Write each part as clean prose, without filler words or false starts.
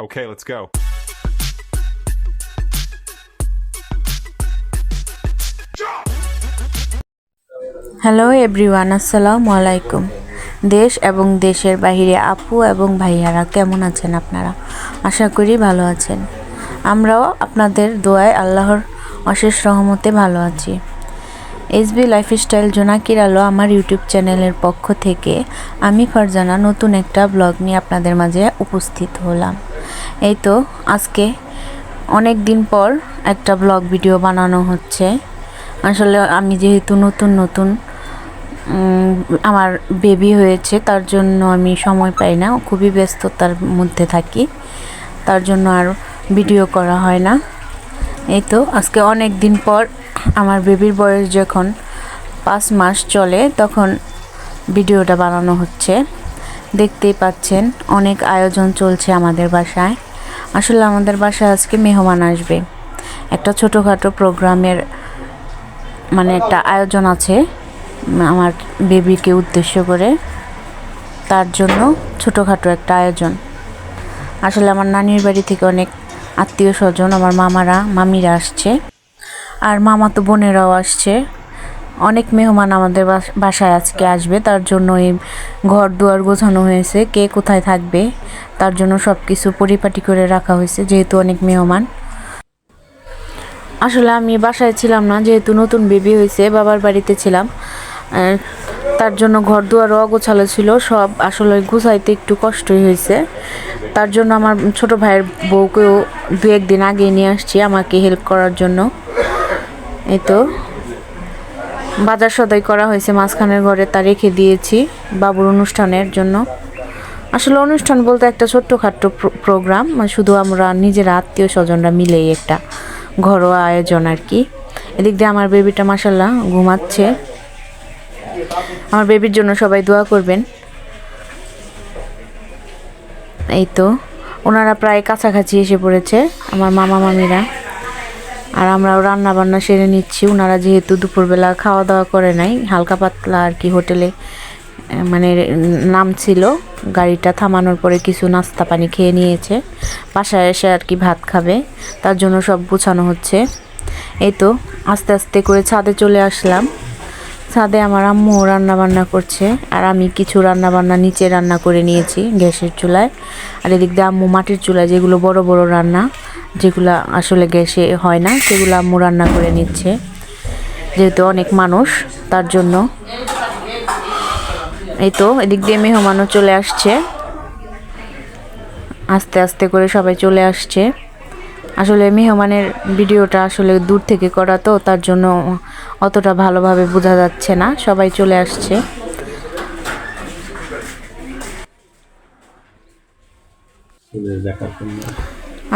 Okay, let's go. Hello everyone, আসসালামু আলাইকুম। দেশ এবং দেশের বাইরে আপু এবং ভাইয়ারা কেমন আছেন আপনারা? আশা করি ভালো আছেন। আমরাও আপনাদের দোয়ায় আল্লাহর অশেষ রহমতে ভালো আছি। এসবি লাইফস্টাইল জোনাকির আলো আমার ইউটিউব চ্যানেলের পক্ষ থেকে আমি ফারজানা নতুন একটা ব্লগ নিয়ে আপনাদের মাঝে উপস্থিত হলাম। এই তো আজকে অনেক দিন পর একটা ব্লগ ভিডিও বানানো হচ্ছে। আসলে আমি যেহেতু নতুন আমার বেবি হয়েছে, তার জন্য আমি সময় পাই না, খুবই ব্যস্ততার মধ্যে থাকি, তার জন্য আর ভিডিও করা হয় না। এই তো আজকে অনেক দিন পর আমার বেবির বয়স যখন 5 মাস চলে তখন ভিডিওটা বানানো হচ্ছে। দেখতেই পাচ্ছেন অনেক আয়োজন চলছে আমাদের বাসায়। আসলে আমাদের বাসায় আজকে মেহমান আসবে, একটা ছোটোখাটো প্রোগ্রামের একটা আয়োজন আছে আমার বেবিকে উদ্দেশ্য করে, তার জন্য ছোটোখাটো একটা আয়োজন। আসলে আমার নানির বাড়ি থেকে অনেক আত্মীয় স্বজন, আমার মামিরা আসছে, আর মামাতো বোনেরাও আসছে। অনেক মেহমান আমাদের বাসায় আজকে আসবে, তার জন্য এই ঘর দুয়ার গোছানো হয়েছে, কে কোথায় থাকবে তার জন্য সব কিছু পরিপাটি করে রাখা হয়েছে, যেহেতু অনেক মেহমান। আসলে আমি বাসায় ছিলাম না, যেহেতু নতুন বেবি হয়েছে, বাবার বাড়িতে ছিলাম, তার জন্য ঘর দুয়ারও অগোছালো ছিল, সব আসলে গুছাইতে একটু কষ্টই হয়েছে। তার জন্য আমার ছোট ভাইয়ের বউকেও 2-1 দিন আগে নিয়ে আসছি আমাকে হেল্প করার জন্য। এই তো বাজার সদাই করা হয়েছে মাঝখানের ঘরে, তা রেখে দিয়েছি বাবুর অনুষ্ঠানের জন্য। আসলে অনুষ্ঠান বলতে একটা ছোট্টখাট্ট প্রোগ্রাম, শুধু আমরা নিজেরা আত্মীয় স্বজনরা মিলেই একটা ঘরোয়া আয়োজন আর কি। এদিক দিয়ে আমার বেবিটা মাশাল্লাহ ঘুমাচ্ছে। আমার বেবির জন্য সবাই দোয়া করবেন। এই তো ওনারা প্রায় কাছাকাছি এসে পড়েছে, আমার মামা মামিরা, আর আমরাও রান্না বান্না সেরে নিচ্ছি। ওনারা যেহেতু দুপুরবেলা খাওয়া দাওয়া করে নাই, হালকা পাতলা আর কি হোটেলে নাম ছিল, গাড়িটা থামানোর পরে কিছু নাস্তা পানি খেয়ে নিয়েছে, বাসায় এসে আর কি ভাত খাবে, তার জন্য সব গুছানো হচ্ছে। এই তো আস্তে আস্তে করে ছাদে চলে আসলাম। ছাদে আমার আম্মু রান্না বান্না করছে, আর আমি কিছু রান্না বান্না নিচে রান্না করে নিয়েছি গ্যাসের চুলায়। আর এদিক দিয়ে আম্মু মাটির চুলায় যেগুলো বড় বড় রান্না, যেগুলো আসলে গ্যাসে হয় না, সেগুলো আম্মু রান্না করে নিচ্ছে, যেহেতু অনেক মানুষ তার জন্য। এই তো এদিক দিয়ে মেহমানও চলে আসছে, আস্তে আস্তে করে সবাই চলে আসছে। আসলে মেহমানের ভিডিওটা আসলে দূর থেকে করা, তো তার জন্য অতটা ভালোভাবে বোঝা যাচ্ছে না, সবাই চলে আসছে।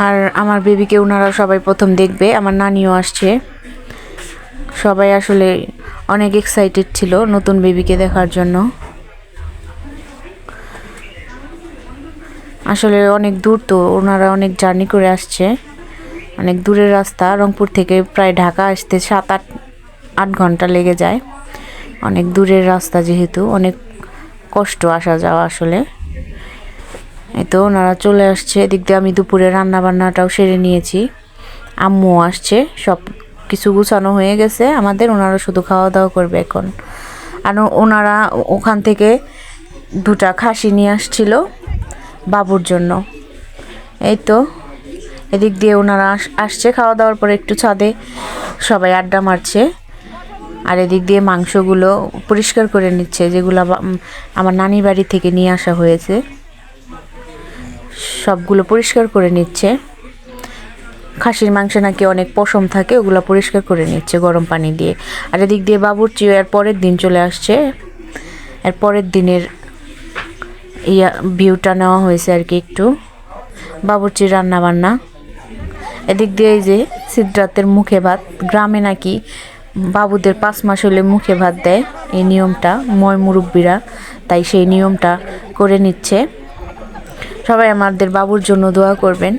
আর আমার বেবিকে ওনারা সবাই প্রথম দেখবে, আমার নানিও আসছে। সবাই আসলে অনেক এক্সাইটেড ছিল নতুন বেবিকে দেখার জন্য। আসলে অনেক দূর, তো ওনারা অনেক জার্নি করে আসছে, অনেক দূরের রাস্তা। রংপুর থেকে প্রায় ঢাকা আসতে 7-8 ঘন্টা লেগে যায়, অনেক দূরের রাস্তা, যেহেতু অনেক কষ্ট আসা যাওয়া আসলে। এই তো ওনারা চলে আসছে। এদিক দিয়ে আমি দুপুরে রান্না বান্নাটাও সেরে নিয়েছি, আম্মুও আসছে, সব কিছু গুছানো হয়ে গেছে আমাদের, ওনারা শুধু খাওয়া দাওয়া করবে এখন। আর ওনারা ওখান থেকে 2টা খাসি নিয়ে আসছিল বাবুর জন্য। এই তো এদিক দিয়ে ওনারা আসছে, খাওয়া দাওয়ার পরে একটু ছাদে সবাই আড্ডা মারছে, আর এদিক দিয়ে মাংসগুলো পরিষ্কার করে নিচ্ছে, যেগুলো আমার নানির বাড়ি থেকে নিয়ে আসা হয়েছে, সবগুলো পরিষ্কার করে নিচ্ছে। খাসির মাংস নাকি অনেক পশম থাকে, ওগুলো পরিষ্কার করে নিচ্ছে গরম পানি দিয়ে। আর এদিক দিয়ে বাবুর্চি এর পরের দিন চলে আসছে, এর পরের দিনের ভিউটা নেওয়া হয়েছে আর কি একটু, বাবুর্চির রান্না বান্না। এদিক দিয়ে এই যে সিদ্ধার্থের মুখে ভাত, গ্রামে নাকি বাবুদের 5 মাস হলে মুখে ভাত দেয়, এই নিয়মটা মুরব্বীরা, তাই সেই নিয়মটা করে নিচ্ছে। সবাই আমাদের বাবুর জন্য দোয়া করবেন।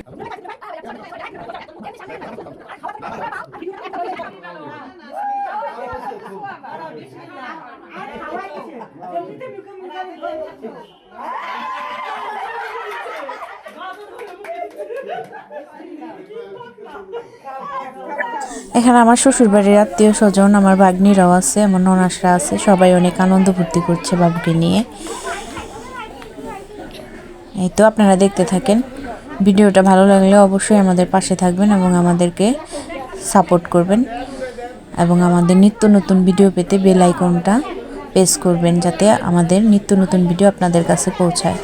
এখানে আমার শ্বশুরবাড়ির আত্মীয় স্বজন, আমার ভাগ্নিরাও আছে, আমার ননাসরা আছে, সবাই অনেক আনন্দ ফুর্তি করছে বাবুকে নিয়ে। এই তো আপনারা দেখতে থাকেন। ভিডিওটা ভালো লাগলে অবশ্যই আমাদের পাশে থাকবেন এবং আমাদেরকে সাপোর্ট করবেন, এবং আমাদের নিত্য নতুন ভিডিও পেতে বেল আইকনটা প্রেস করবেন, যাতে আমাদের নিত্য নতুন ভিডিও আপনাদের কাছে পৌঁছায়।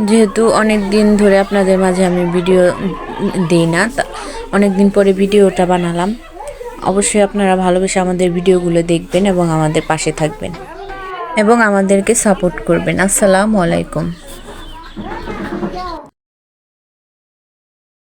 যেহেতু অনেক দিন ধরে আপনাদের মাঝে আমি ভিডিও দিই না, অনেক দিন পরে ভিডিওটা বানালাম। অবশ্যই আপনারা ভালোবেসে আমাদের ভিডিওগুলো দেখবেন এবং আমাদের পাশে থাকবেন এবং আমাদেরকে সাপোর্ট করবেন। আসসালামু আলাইকুম।